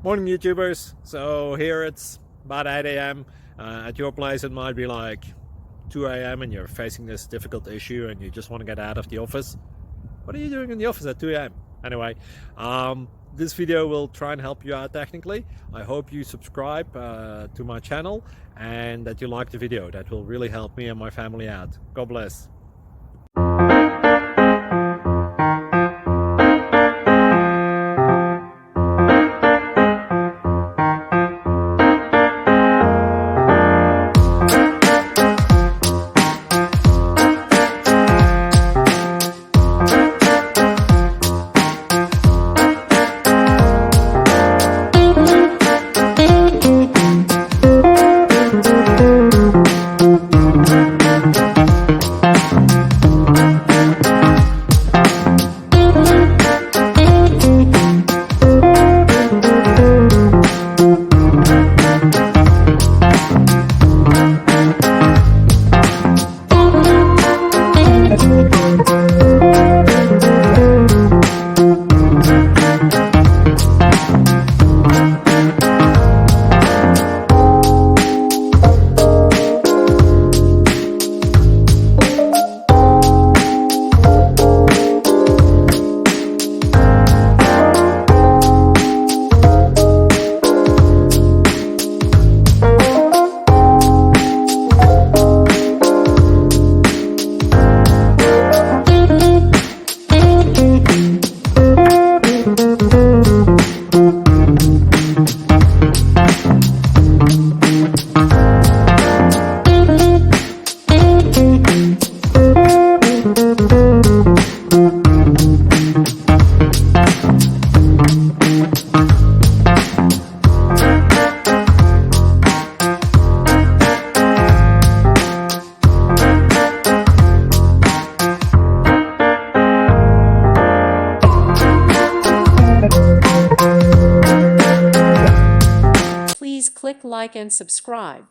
Morning YouTubers. So here it's about 8 a.m. At your place it might be like 2 a.m. and you're facing this difficult issue and you just want to get out of the office. What are you doing in the office at 2 a.m.? Anyway, this video will try and help you out technically. I hope you subscribe to my channel and that you like the video. That will really help me and my family out. God bless. Please click like and subscribe.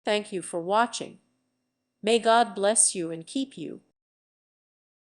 Thank you for watching. May God bless you and keep you.